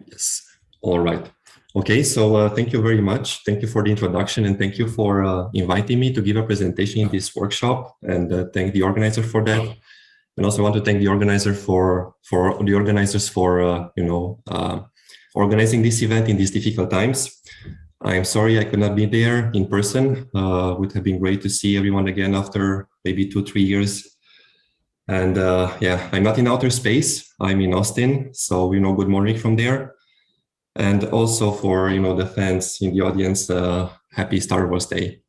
Yes. All right. Okay, so thank you very much. Thank you for the introduction, and thank you for inviting me to give a presentation in this workshop, and thank the organizer for that. And also want to thank the organizer for organizing this event in these difficult times. I'm sorry I could not be there in person. Would have been great to see everyone again after maybe 2-3 years. And yeah, I'm not in outer space. I'm in Austin, so good morning from there. And also for the fans in the audience, happy Star Wars Day.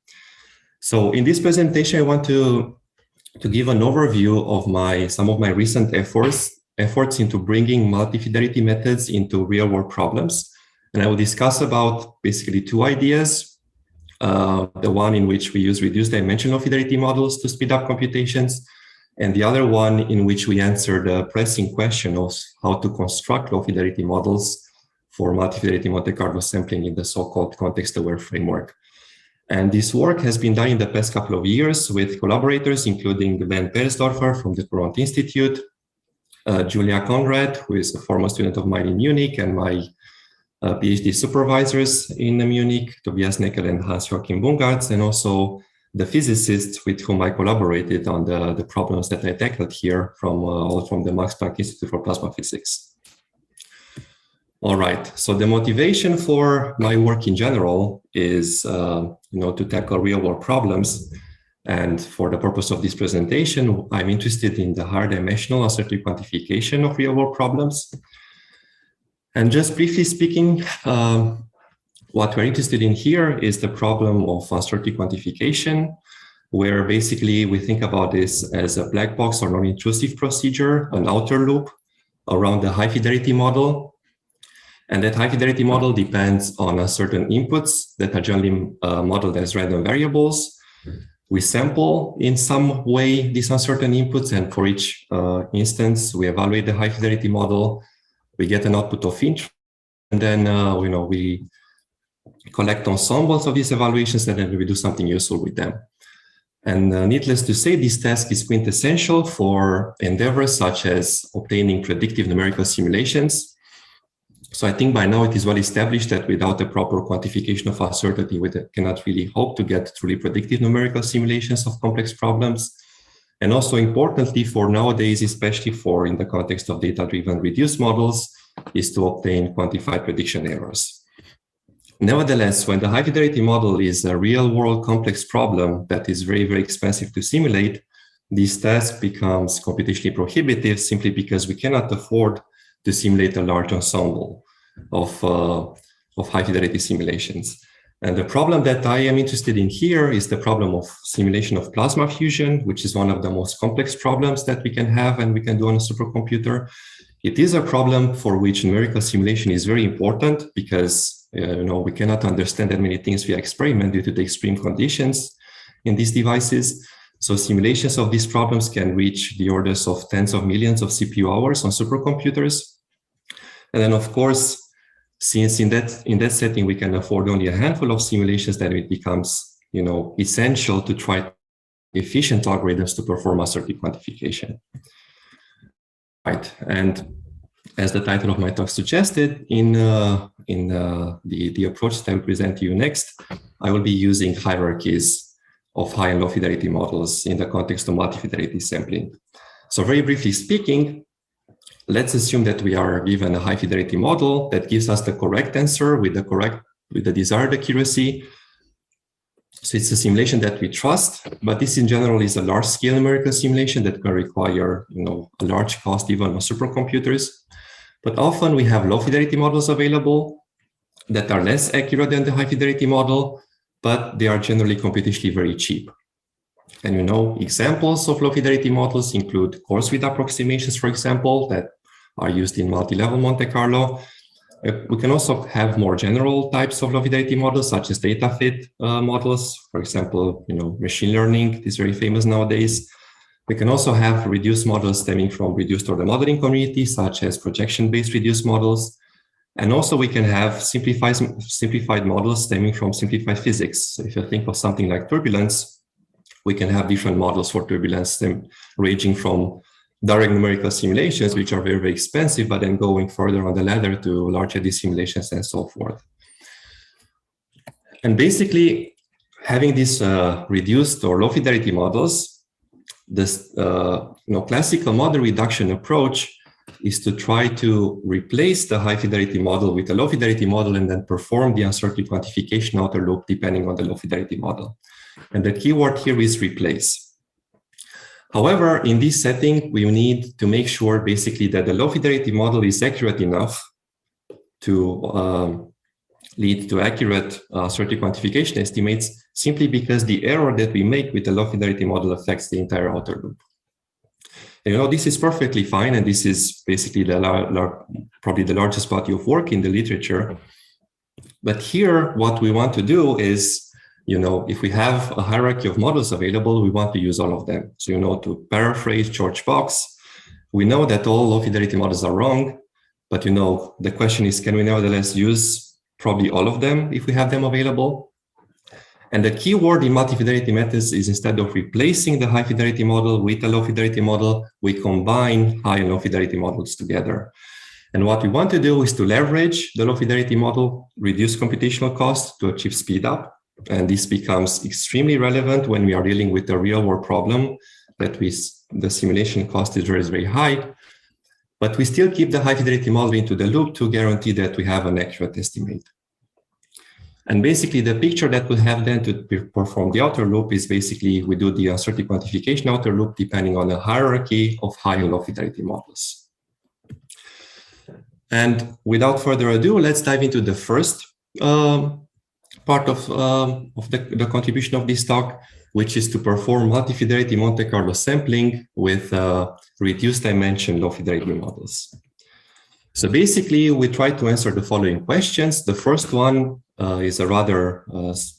So in this presentation, I want to give an overview of some of my recent efforts into bringing multi-fidelity methods into real-world problems. And I will discuss about basically two ideas. The one in which we use reduced dimensional fidelity models to speed up computations, and the other one in which we answer the pressing question of how to construct low-fidelity models for multi-fidelity Monte Carlo sampling in the so-called context-aware framework. And this work has been done in the past couple of years with collaborators, including Ben Peresdorfer from the Courant Institute, Julia Conrad, who is a former student of mine in Munich, and my PhD supervisors in Munich, Tobias Neckel and Hans-Joachim Bungartz, and also the physicists with whom I collaborated on the problems that I tackled here all from the Max Planck Institute for Plasma Physics. All right, so the motivation for my work in general is to tackle real-world problems. And for the purpose of this presentation, I'm interested in the higher dimensional uncertainty quantification of real-world problems. And just briefly speaking, what we're interested in here is the problem of uncertainty quantification, where basically we think about this as a black box or non-intrusive procedure, an outer loop around the high-fidelity model. And that high-fidelity model depends on certain inputs that are generally modeled as random variables. We sample in some way these uncertain inputs, and for each instance, we evaluate the high-fidelity model. We get an output of interest, and then we collect ensembles of these evaluations, and then we do something useful with them. And needless to say, this task is quintessential for endeavors such as obtaining predictive numerical simulations. So I think by now it is well established that without a proper quantification of uncertainty, we cannot really hope to get truly predictive numerical simulations of complex problems. And also importantly for nowadays, especially for in the context of data-driven reduced models, is to obtain quantified prediction errors. Nevertheless, when the high-fidelity model is a real-world complex problem that is very, very expensive to simulate, this task becomes computationally prohibitive simply because we cannot afford to simulate a large ensemble of high-fidelity simulations. And the problem that I am interested in here is the problem of simulation of plasma fusion, which is one of the most complex problems that we can have and we can do on a supercomputer. It is a problem for which numerical simulation is very important because we cannot understand that many things via experiment due to the extreme conditions in these devices. So simulations of these problems can reach the orders of tens of millions of CPU hours on supercomputers. And then, of course, since in that setting we can afford only a handful of simulations, then it becomes essential to try efficient algorithms to perform uncertainty quantification. Right, and as the title of my talk suggested, in the approach that I will present to you next, I will be using hierarchies of high and low fidelity models in the context of multi-fidelity sampling. So very briefly speaking, let's assume that we are given a high fidelity model that gives us the correct answer with the desired accuracy. So it's a simulation that we trust, but this in general is a large scale numerical simulation that can require a large cost even on supercomputers. But often we have low fidelity models available that are less accurate than the high fidelity model, but they are generally computationally very cheap. And examples of low fidelity models include coarse width approximations, for example, that are used in multi-level Monte Carlo. We can also have more general types of low fidelity models, such as data fit models. For example, machine learning is very famous nowadays. We can also have reduced models stemming from reduced order modeling community, such as projection-based reduced models. And also we can have simplified models stemming from simplified physics. So if you think of something like turbulence, we can have different models for turbulence ranging from direct numerical simulations, which are very, very expensive, but then going further on the ladder to larger simulations and so forth. And basically, having these reduced or low fidelity models, this classical model reduction approach is to try to replace the high fidelity model with a low fidelity model and then perform the uncertainty quantification outer loop depending on the low fidelity model. And the keyword here is replace. However, in this setting, we need to make sure basically that the low fidelity model is accurate enough to lead to accurate uncertainty quantification estimates, simply because the error that we make with the low fidelity model affects the entire outer loop. And, this is perfectly fine, and this is basically probably the largest body of work in the literature. But here, what we want to do is, if we have a hierarchy of models available, we want to use all of them. So, to paraphrase George Box, we know that all low fidelity models are wrong, but, the question is, can we nevertheless use probably all of them if we have them available? And the key word in multi-fidelity methods is, instead of replacing the high fidelity model with a low fidelity model, we combine high and low fidelity models together. And what we want to do is to leverage the low fidelity model, reduce computational costs to achieve speed up. And this becomes extremely relevant when we are dealing with a real world problem that the simulation cost is very, very high, but we still keep the high fidelity model into the loop to guarantee that we have an accurate estimate. And basically the picture that we have then to perform the outer loop is basically we do the uncertainty quantification outer loop depending on a hierarchy of high and low fidelity models. And without further ado, let's dive into the first part of the contribution of this talk, which is to perform multi-fidelity Monte Carlo sampling with reduced dimension low fidelity models. So basically, we try to answer the following questions. The first one is a rather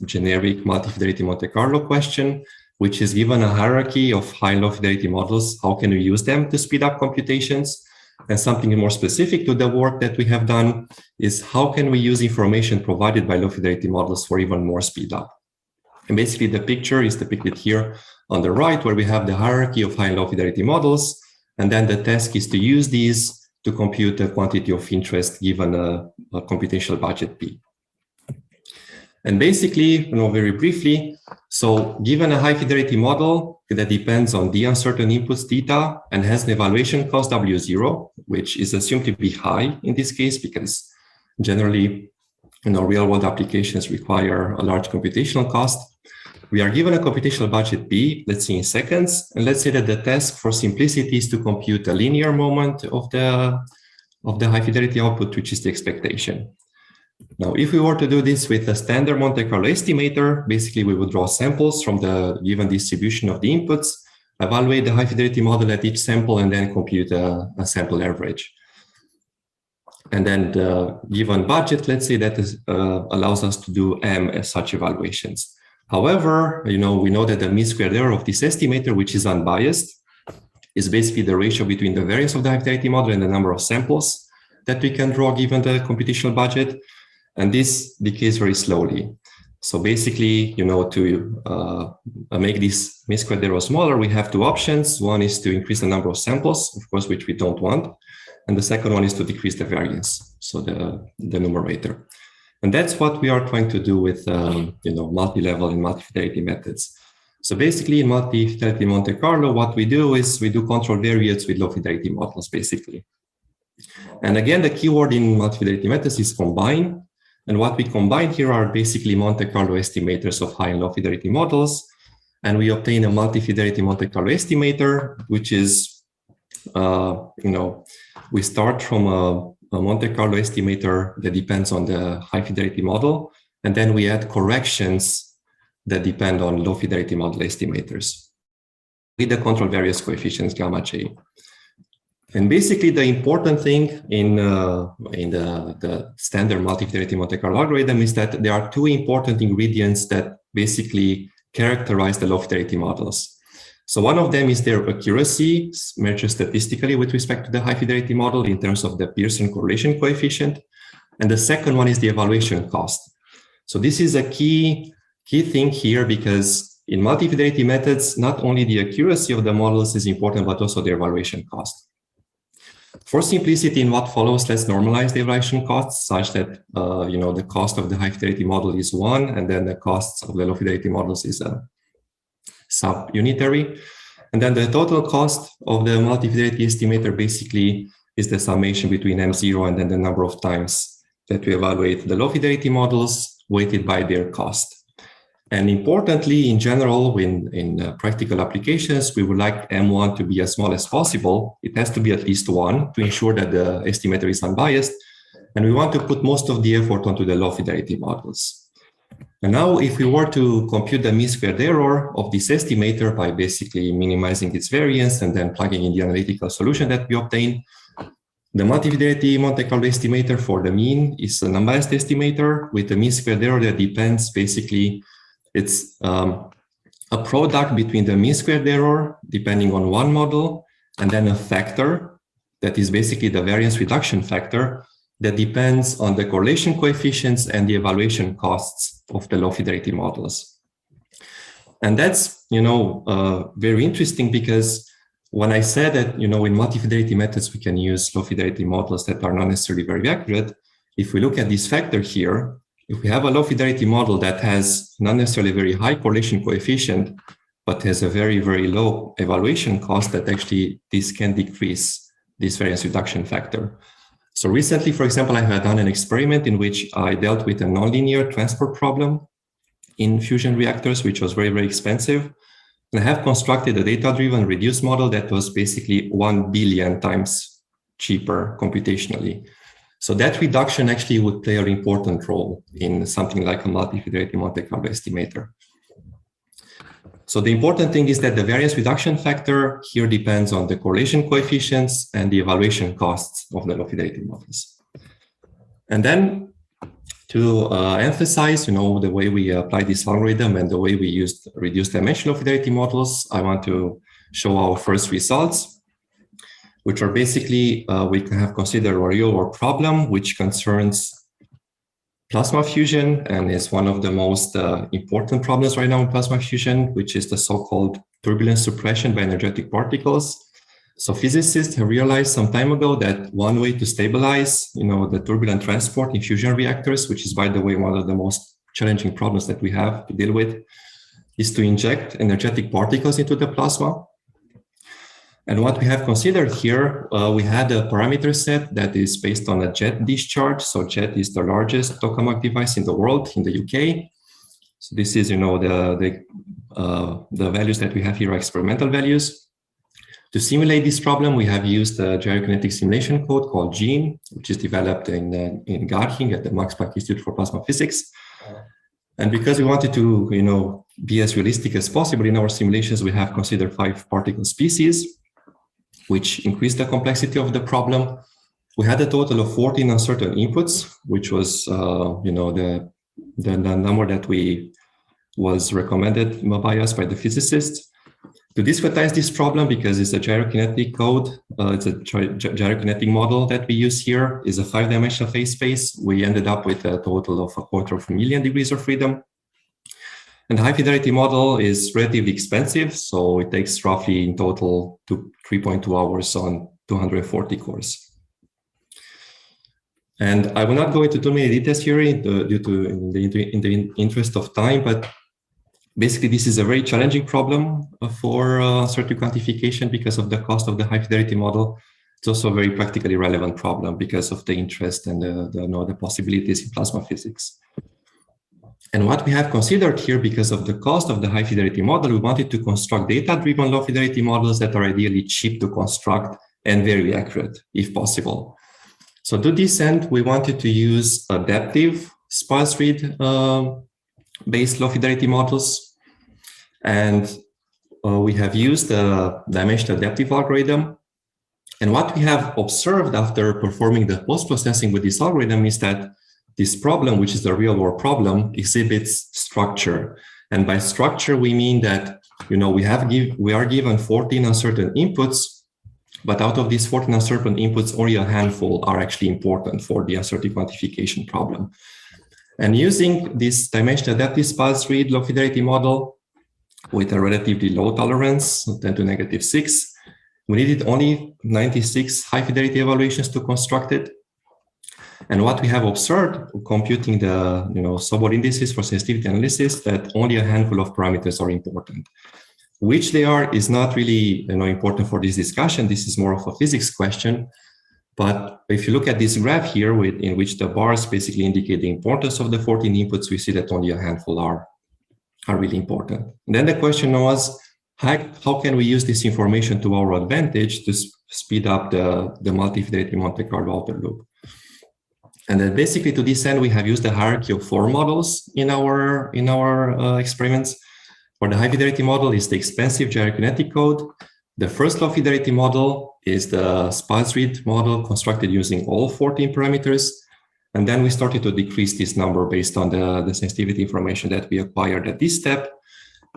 generic multi-fidelity Monte Carlo question, which is given a hierarchy of high and low fidelity models. How can we use them to speed up computations? And something more specific to the work that we have done is how can we use information provided by low fidelity models for even more speed up? And basically the picture is depicted here on the right, where we have the hierarchy of high and low fidelity models. And then the task is to use these to compute the quantity of interest given a computational budget P. And basically, very briefly, so given a high fidelity model that depends on the uncertain inputs theta and has an evaluation cost W0, which is assumed to be high in this case, because generally, real world applications require a large computational cost. We are given a computational budget P, let's say in seconds, and let's say that the task for simplicity is to compute a linear moment of the high fidelity output, which is the expectation. Now, if we were to do this with a standard Monte Carlo estimator, basically we would draw samples from the given distribution of the inputs, evaluate the high fidelity model at each sample, and then compute a sample average. And then the given budget, let's say, that is, allows us to do M as such evaluations. However, we know that the mean squared error of this estimator, which is unbiased, is basically the ratio between the variance of the high fidelity model and the number of samples that we can draw given the computational budget. And this decays very slowly. So basically, to make this mean squared error smaller, we have two options. One is to increase the number of samples, of course, which we don't want. And the second one is to decrease the variance, so the numerator. And that's what we are trying to do with multi-level and multi-fidelity methods. So basically, in multi-fidelity Monte Carlo, what we do is we do control variates with low fidelity models, basically. And again, the keyword in multi-fidelity methods is combine. And what we combine here are basically Monte Carlo estimators of high and low fidelity models. And we obtain a multi-fidelity Monte Carlo estimator, which is, we start from a Monte Carlo estimator that depends on the high fidelity model. And then we add corrections that depend on low fidelity model estimators with the control variance coefficients gamma J. And basically, the important thing in the standard multi-fidelity Monte Carlo algorithm is that there are two important ingredients that basically characterize the low fidelity models. So one of them is their accuracy, measured statistically with respect to the high fidelity model in terms of the Pearson correlation coefficient. And the second one is the evaluation cost. So this is a key thing here, because in multi-fidelity methods, not only the accuracy of the models is important, but also the evaluation cost. For simplicity in what follows, let's normalize the evaluation costs such that the cost of the high-fidelity model is 1, and then the costs of the low-fidelity models is sub-unitary. And then the total cost of the multi-fidelity estimator basically is the summation between M0 and then the number of times that we evaluate the low-fidelity models weighted by their cost. And importantly, in general, in practical applications, we would like M1 to be as small as possible. It has to be at least 1 to ensure that the estimator is unbiased. And we want to put most of the effort onto the low-fidelity models. And now, if we were to compute the mean squared error of this estimator by basically minimizing its variance and then plugging in the analytical solution that we obtain, the multi-fidelity Monte Carlo estimator for the mean is an unbiased estimator with a mean squared error that depends basically. It's a product between the mean squared error, depending on one model, and then a factor that is basically the variance reduction factor that depends on the correlation coefficients and the evaluation costs of the low-fidelity models. And that's, very interesting because when I said that, in multi-fidelity methods, we can use low-fidelity models that are not necessarily very accurate. If we look at this factor here, if we have a low-fidelity model that has not necessarily a very high correlation coefficient, but has a very, very low evaluation cost, that actually this can decrease this variance reduction factor. So recently, for example, I had done an experiment in which I dealt with a nonlinear transport problem in fusion reactors, which was very, very expensive. And I have constructed a data-driven reduced model that was basically 1 billion times cheaper computationally. So that reduction actually would play an important role in something like a multi-fidelity Monte Carlo estimator. So the important thing is that the variance reduction factor here depends on the correlation coefficients and the evaluation costs of the low-fidelity models. And then to emphasize, the way we apply this algorithm and the way we used reduced dimensional low-fidelity models, I want to show our first results, which are basically, we can have considered a real-world problem, which concerns plasma fusion and is one of the most important problems right now in plasma fusion, which is the so-called turbulence suppression by energetic particles. So physicists have realized some time ago that one way to stabilize, the turbulent transport in fusion reactors, which is, by the way, one of the most challenging problems that we have to deal with, is to inject energetic particles into the plasma. And what we have considered here, we had a parameter set that is based on a jet discharge. So jet is the largest tokamak device in the world, in the UK. So this is, the values that we have here are experimental values. To simulate this problem, we have used a gyrokinetic simulation code called GENE, which is developed in Garching at the Max Planck Institute for Plasma Physics. And because we wanted to, be as realistic as possible in our simulations, we have considered 5 particle species, which increased the complexity of the problem. We had a total of 14 uncertain inputs, which was, the number that was recommended by us, by the physicists. To discretize this problem, because it's a gyrokinetic code, it's a gyrokinetic model that we use here, is a 5-dimensional phase space. We ended up with a total of 250,000 degrees of freedom. And the high-fidelity model is relatively expensive, so it takes roughly in total 3.2 hours on 240 cores. And I will not go into too many details here in the interest of time, but basically this is a very challenging problem for uncertainty quantification because of the cost of the high-fidelity model. It's also a very practically relevant problem because of the interest and the possibilities in plasma physics. And what we have considered here, because of the cost of the high-fidelity model, we wanted to construct data-driven low-fidelity models that are ideally cheap to construct and very accurate, if possible. So to this end, we wanted to use adaptive sparse read based low-fidelity models. And we have used the dimensional adaptive algorithm. And what we have observed after performing the post-processing with this algorithm is that this problem, which is the real-world problem, exhibits structure. And by structure, we mean that we are given 14 uncertain inputs, but out of these 14 uncertain inputs, only a handful are actually important for the uncertainty quantification problem. And using this dimensional adaptive sparse read low-fidelity model, with a relatively low tolerance, 10 to negative 6. We needed only 96 high-fidelity evaluations to construct it. And what we have observed, computing the subword indices for sensitivity analysis, that only a handful of parameters are important. Which they are is not really important for this discussion. This is more of a physics question. But if you look at this graph here, in which the bars basically indicate the importance of the 14 inputs, we see that only a handful are really important. And then the question was, how can we use this information to our advantage to speed up the multi-fidelity Monte Carlo outer loop? And then basically to this end, we have used the hierarchy of 4 models in our experiments. For the high fidelity model is the expensive gyrokinetic code. The first low fidelity model is the sparse read model constructed using all 14 parameters. And then we started to decrease this number based on the sensitivity information that we acquired at this step.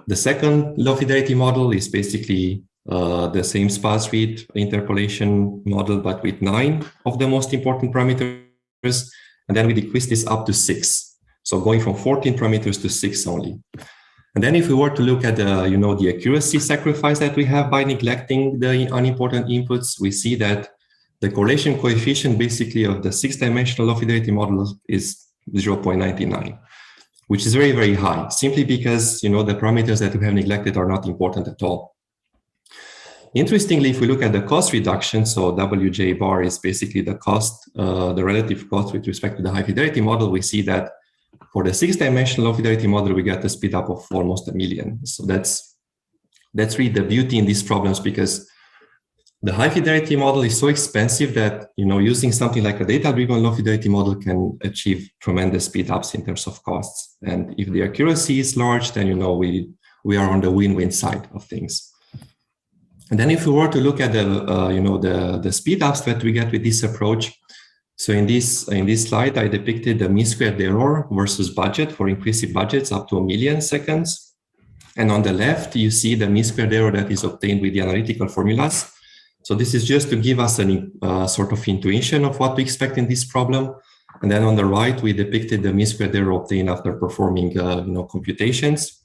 The second low fidelity model is basically the same sparse read interpolation model, but with 9 of the most important parameters. And then we decrease this up to 6. So going from 14 parameters to 6 only. And then if we were to look at the accuracy sacrifice that we have by neglecting the unimportant inputs, we see that the correlation coefficient basically of the 6-dimensional low fidelity model is 0.99, which is very, very high, simply because the parameters that we have neglected are not important at all. Interestingly, if we look at the cost reduction, so WJ bar is basically the cost, the relative cost with respect to the high fidelity model, we see that for the 6-dimensional low fidelity model, we get a speed up of almost 1 million. So that's really the beauty in these problems, because the high fidelity model is so expensive that using something like a data-driven low fidelity model can achieve tremendous speed ups in terms of costs. And if the accuracy is large, then we are on the win-win side of things. And then if we were to look at the speed ups that we get with this approach, so in this slide, I depicted the mean squared error versus budget for inclusive budgets up to 1 million seconds. And on the left, you see the mean squared error that is obtained with the analytical formulas. So this is just to give us a sort of intuition of what to expect in this problem. And then on the right, we depicted the mean squared error obtained after performing computations.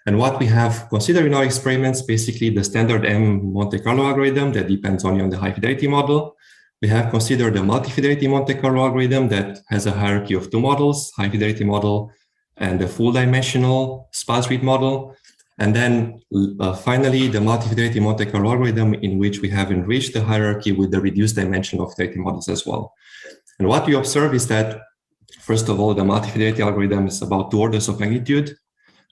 And what we have considered in our experiments, basically the standard M Monte Carlo algorithm that depends only on the high fidelity model. We have considered the multi-fidelity Monte Carlo algorithm that has a hierarchy of 2 models, high fidelity model and the full dimensional sparse read model. And then finally, the multi-fidelity Monte Carlo algorithm, in which we have enriched the hierarchy with the reduced dimension of fidelity models as well. And what we observe is that, first of all, the multi-fidelity algorithm is about 2 orders of magnitude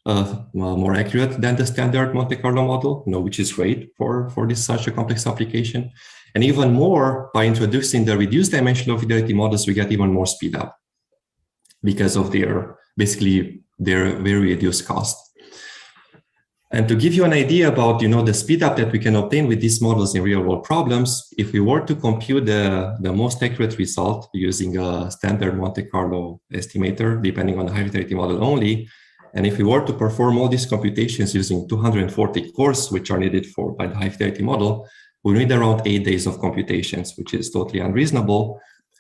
more accurate than the standard Monte Carlo model, which is great for such a complex application. And even more, by introducing the reduced dimensional fidelity models, we get even more speed up because of their very reduced cost. And to give you an idea about the speed up that we can obtain with these models in real world problems, if we were to compute the most accurate result using a standard Monte Carlo estimator, depending on the high fidelity model only, and if we were to perform all these computations using 240 cores, which are needed by the high fidelity model, we need around 8 days of computations, which is totally unreasonable.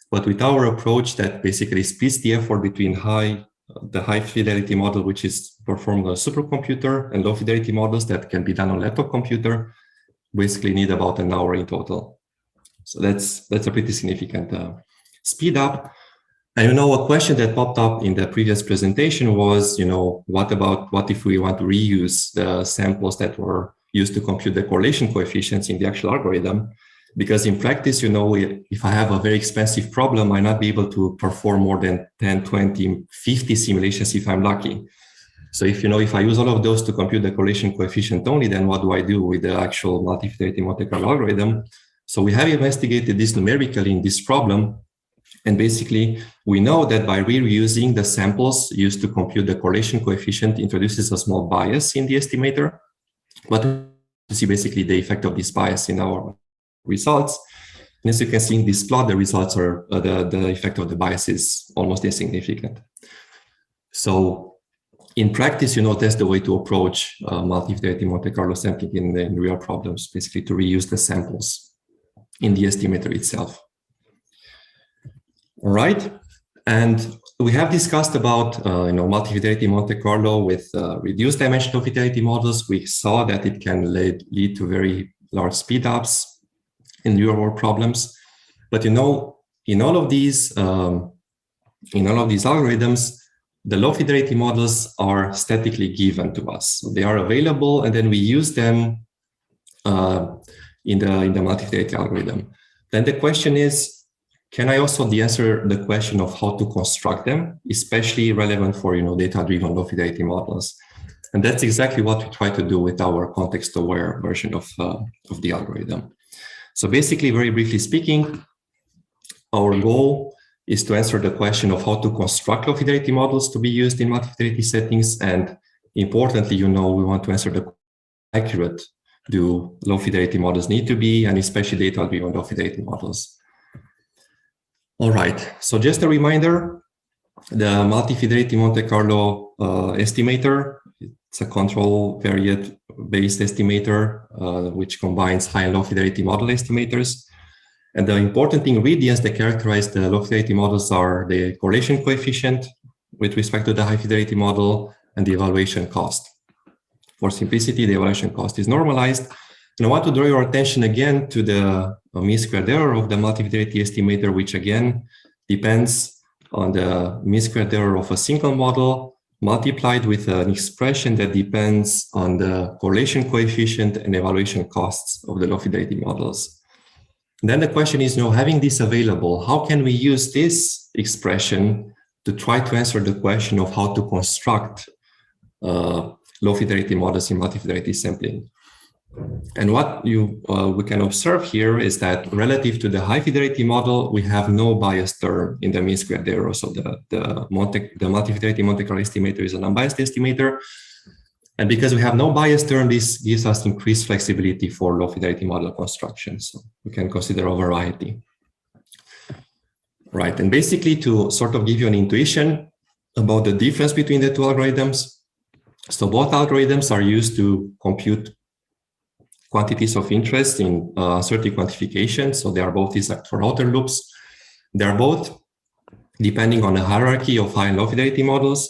But with our approach that basically splits the effort between the high fidelity model, which is performed on a supercomputer, and low fidelity models that can be done on a laptop computer, basically need about an hour in total. So that's a pretty significant speed up. And a question that popped up in the previous presentation was, what if we want to reuse the samples that were used to compute the correlation coefficients in the actual algorithm? Because in practice, if I have a very expensive problem, I might not be able to perform more than 10, 20, 50 simulations if I'm lucky. So if I use all of those to compute the correlation coefficient only, then what do I do with the actual multi-fidelity Monte Carlo algorithm? So we have investigated this numerically in this problem. And basically, we know that by reusing the samples used to compute the correlation coefficient introduces a small bias in the estimator. But to see basically the effect of this bias in our results. And as you can see in this plot, the results are, the effect of the bias is almost insignificant. So in practice, that's the way to approach multi-fidelity Monte Carlo sampling in real problems, basically to reuse the samples in the estimator itself. All right. And we have discussed about multi-fidelity Monte Carlo with reduced dimensional fidelity models. We saw that it can lead to very large speedups in real-world problems. But in all of these algorithms, the low-fidelity models are statically given to us. So they are available, and then we use them in the multi-fidelity algorithm. Then the question is, can I also answer the question of how to construct them, especially relevant for data-driven low-fidelity models? And that's exactly what we try to do with our context-aware version of the algorithm. So basically, very briefly speaking, our goal is to answer the question of how to construct low-fidelity models to be used in multi-fidelity settings. And importantly, we want to answer the accurate do low-fidelity models need to be, and especially data-driven low-fidelity models. All right, so just a reminder, the Multifidelity Monte Carlo estimator, it's a control variate-based estimator, which combines high and low fidelity model estimators. And the important ingredients that characterize the low fidelity models are the correlation coefficient with respect to the high fidelity model and the evaluation cost. For simplicity, the evaluation cost is normalized. And I want to draw your attention again to the mean squared error of the multifidelity estimator, which again depends on the mean squared error of a single model multiplied with an expression that depends on the correlation coefficient and evaluation costs of the low fidelity models. And then the question is, having this available, how can we use this expression to try to answer the question of how to construct low fidelity models in multifidelity sampling? And what we can observe here is that relative to the high fidelity model, we have no bias term in the mean squared error. So the multifidelity Monte Carlo estimator is an unbiased estimator. And because we have no bias term, this gives us increased flexibility for low fidelity model construction. So we can consider a variety. Right, and basically to sort of give you an intuition about the difference between the two algorithms. So both algorithms are used to compute quantities of interest in uncertainty quantification. So they are both exact for outer loops. They are both depending on a hierarchy of high and low fidelity models.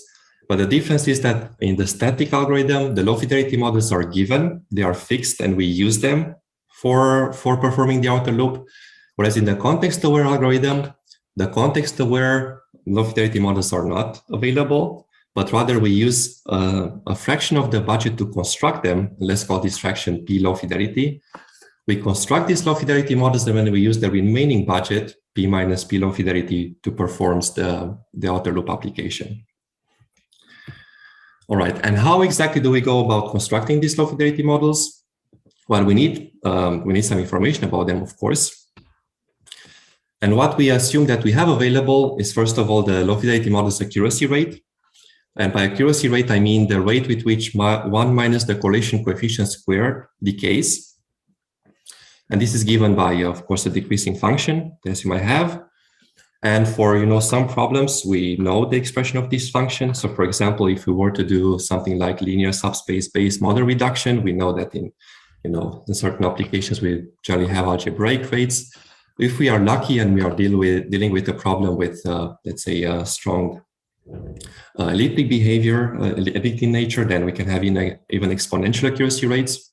But the difference is that in the static algorithm, the low fidelity models are given, they are fixed, and we use them for performing the outer loop. Whereas in the context-aware algorithm, the context-aware low fidelity models are not available, but rather we use a fraction of the budget to construct them. Let's call this fraction P low fidelity. We construct these low fidelity models, and then we use the remaining budget, P minus P low fidelity, to perform the outer loop application. All right, and how exactly do we go about constructing these low fidelity models? Well, we need some information about them, of course. And what we assume that we have available is, first of all, the low fidelity model's accuracy rate. And by accuracy rate, I mean the rate with which 1 minus the correlation coefficient squared decays. And this is given by, of course, a decreasing function, as you might have. And for some problems, we know the expression of this function. So for example, if we were to do something like linear subspace-based model reduction, we know that in certain applications, we generally have algebraic rates. If we are lucky and we are dealing with a problem with, let's say, a strong elliptic behavior, elliptic in nature, then we can have even exponential accuracy rates.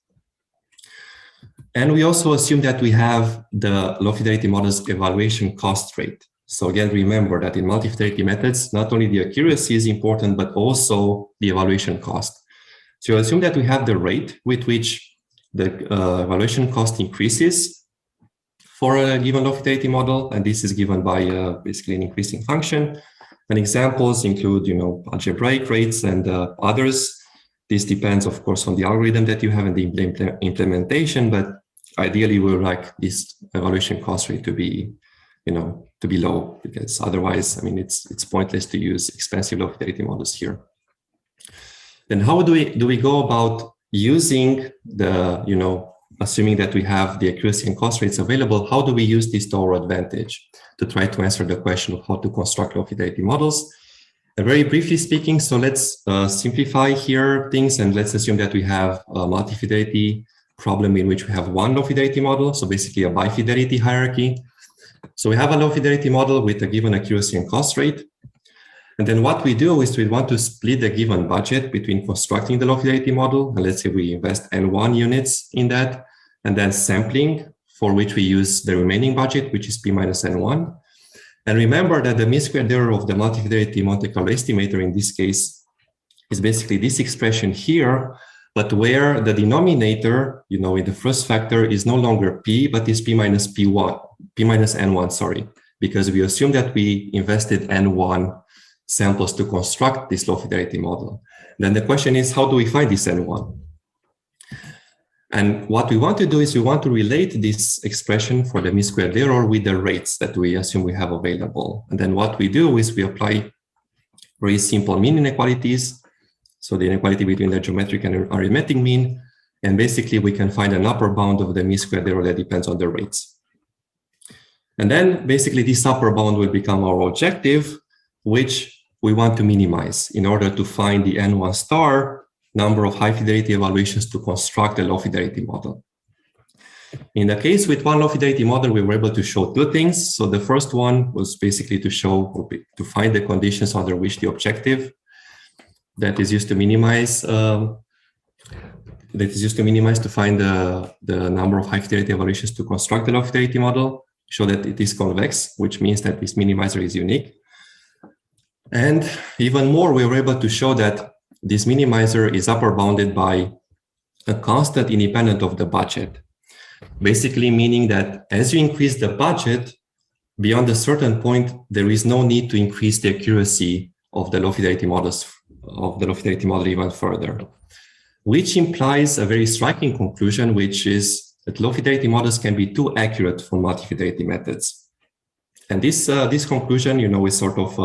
And we also assume that we have the low fidelity model's evaluation cost rate. So again, remember that in multi-fidelity methods, not only the accuracy is important, but also the evaluation cost. So you assume that we have the rate with which the evaluation cost increases for a given low fidelity model, and this is given by basically an increasing function. And examples include, algebraic rates and others. This depends, of course, on the algorithm that you have and the implementation, but ideally we would like this evaluation cost rate to be, to be low, because otherwise, it's pointless to use expensive low fidelity models here. Then how do we go about using the, assuming that we have the accuracy and cost rates available, how do we use this to our advantage to try to answer the question of how to construct low fidelity models? And very briefly speaking, so let's simplify here things, and let's assume that we have a multi-fidelity problem in which we have one low fidelity model, so basically a bifidelity hierarchy. So we have a low fidelity model with a given accuracy and cost rate. And then what we do is we want to split the given budget between constructing the low-fidelity model, and let's say we invest N1 units in that, and then sampling, for which we use the remaining budget, which is P minus N1. And remember that the mean squared error of the multifidelity Monte Carlo estimator in this case is basically this expression here, but where the denominator, in the first factor is no longer P, but is P minus N1, sorry, because we assume that we invested N1 samples to construct this low fidelity model. Then the question is, how do we find this N1? And what we want to do is we want to relate this expression for the mean squared error with the rates that we assume we have available. And then what we do is we apply very simple mean inequalities. So the inequality between the geometric and arithmetic mean. And basically we can find an upper bound of the mean squared error that depends on the rates. And then basically this upper bound will become our objective, which we want to minimize in order to find the N1 star number of high fidelity evaluations to construct a low fidelity model. In the case with one low fidelity model, we were able to show two things. So the first one was basically to to find the conditions under which the objective that is used to minimize to find the number of high fidelity evaluations to construct the low fidelity model, show that it is convex, which means that this minimizer is unique. And even more, we were able to show that this minimizer is upper bounded by a constant independent of the budget. Basically meaning that as you increase the budget, beyond a certain point, there is no need to increase the accuracy of the low fidelity models, of the low fidelity model even further. Which implies a very striking conclusion, which is that low fidelity models can be too accurate for multi-fidelity methods. And this conclusion, is sort of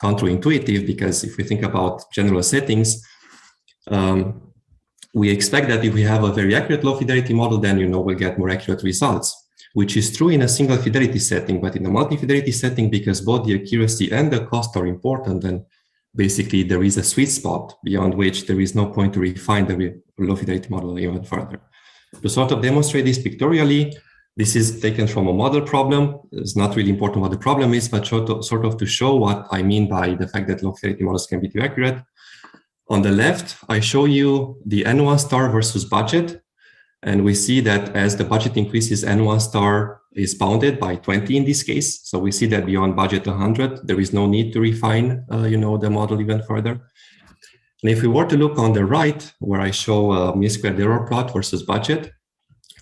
counterintuitive, because if we think about general settings, we expect that if we have a very accurate low fidelity model, then we'll get more accurate results, which is true in a single fidelity setting. But in a multi-fidelity setting, because both the accuracy and the cost are important, then basically there is a sweet spot beyond which there is no point to refine the low fidelity model even further. To sort of demonstrate this pictorially, this is taken from a model problem. It's not really important what the problem is, but sort of to show what I mean by the fact that low fidelity models can be too accurate. On the left, I show you the N1 star versus budget. And we see that as the budget increases, N1 star is bounded by 20 in this case. So we see that beyond budget 100, there is no need to refine, the model even further. And if we were to look on the right, where I show a mean squared error plot versus budget,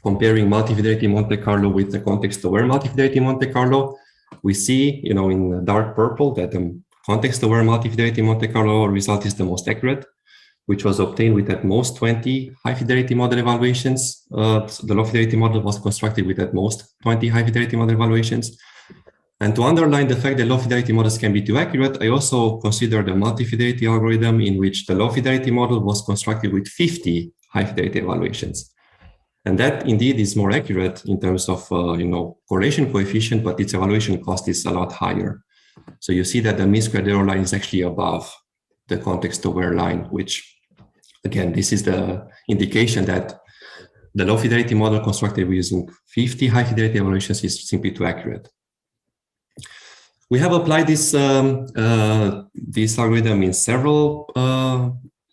comparing multi-fidelity Monte Carlo with the context-aware multi-fidelity Monte Carlo, we see, in dark purple that the context-aware multi-fidelity Monte Carlo result is the most accurate, which was obtained with at most 20 high-fidelity model evaluations. So the low-fidelity model was constructed with at most 20 high-fidelity model evaluations. And to underline the fact that low-fidelity models can be too accurate, I also consider the multi-fidelity algorithm in which the low-fidelity model was constructed with 50 high-fidelity evaluations. And that indeed is more accurate in terms of correlation coefficient, but its evaluation cost is a lot higher. So you see that the mean squared error line is actually above the context-aware line, which again, this is the indication that the low fidelity model constructed using 50 high fidelity evaluations is simply too accurate. We have applied this algorithm in several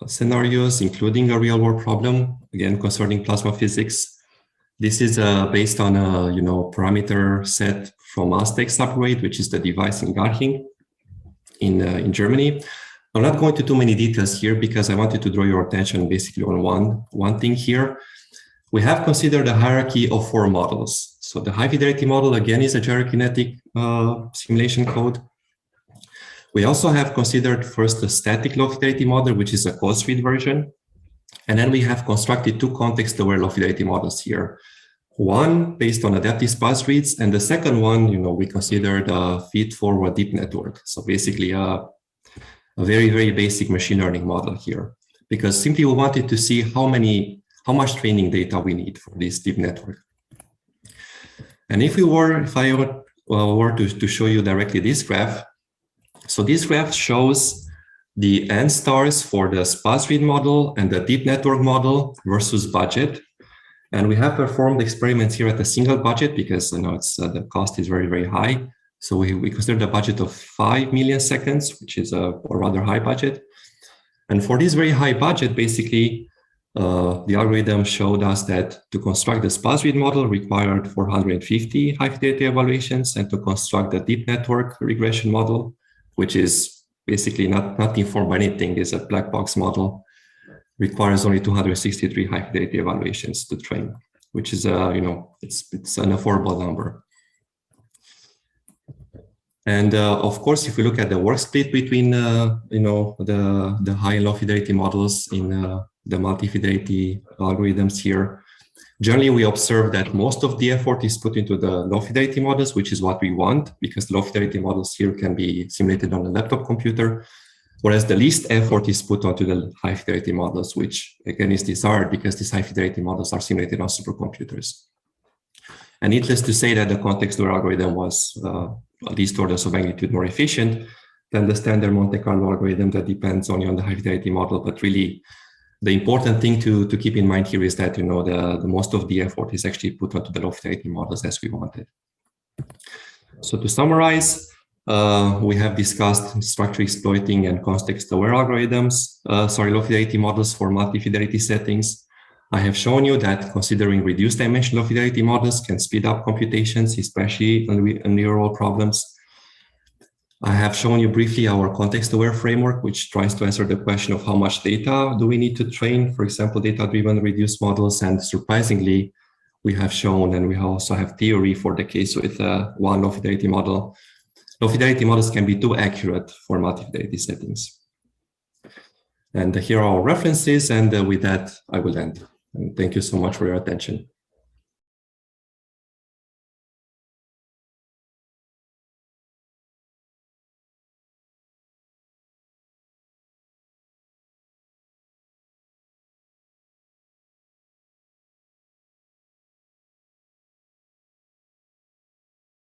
scenarios, including a real-world problem, again, concerning plasma physics. This is based on a parameter set from Aztec subgrade, which is the device in Garching in Germany. I'm not going to too many details here because I wanted to draw your attention basically on one thing here. We have considered a hierarchy of 4 models. So the high fidelity model, again, is a gyrokinetic simulation code. We also have considered first a static low fidelity model, which is a code-free version. And then we have constructed 2 context-aware low fidelity models here. One based on adaptive sparse reads, and the second one, we considered a feed-forward deep network. So basically a very, very basic machine learning model here, because simply we wanted to see how much training data we need for this deep network. And if I were to show you directly this graph, so this graph shows the N stars for the sparse read model and the deep network model versus budget. And we have performed experiments here at a single budget because the cost is very, very high. So we considered a budget of 5 million seconds, which is a rather high budget. And for this very high budget, basically, the algorithm showed us that to construct the sparse read model required 450 high-fidelity evaluations, and to construct the deep network regression model, which is basically not informed by anything, is a black box model, requires only 263 high-fidelity evaluations to train, which is it's an affordable number. And of course, if we look at the work split between the high and low fidelity models in the multi-fidelity algorithms here, generally we observe that most of the effort is put into the low fidelity models, which is what we want, because low fidelity models here can be simulated on a laptop computer, whereas the least effort is put onto the high fidelity models, which again is desired because these high fidelity models are simulated on supercomputers. And needless to say that the context-aware algorithm was at least orders of magnitude more efficient than the standard Monte Carlo algorithm that depends only on the high fidelity model. But really, the important thing to keep in mind here is that the most of the effort is actually put onto the low fidelity models as we wanted. So to summarize, we have discussed structure exploiting and context-aware algorithms, low fidelity models for multi-fidelity settings. I have shown you that considering reduced dimensional fidelity models can speed up computations, especially in real-world problems. I have shown you briefly our context-aware framework, which tries to answer the question of how much data do we need to train, for example, data-driven reduced models. And surprisingly, we have shown, and we also have theory for the case with one low-fidelity model. Low-fidelity models can be too accurate for multi-fidelity settings. And here are our references, and with that, I will end. And thank you so much for your attention.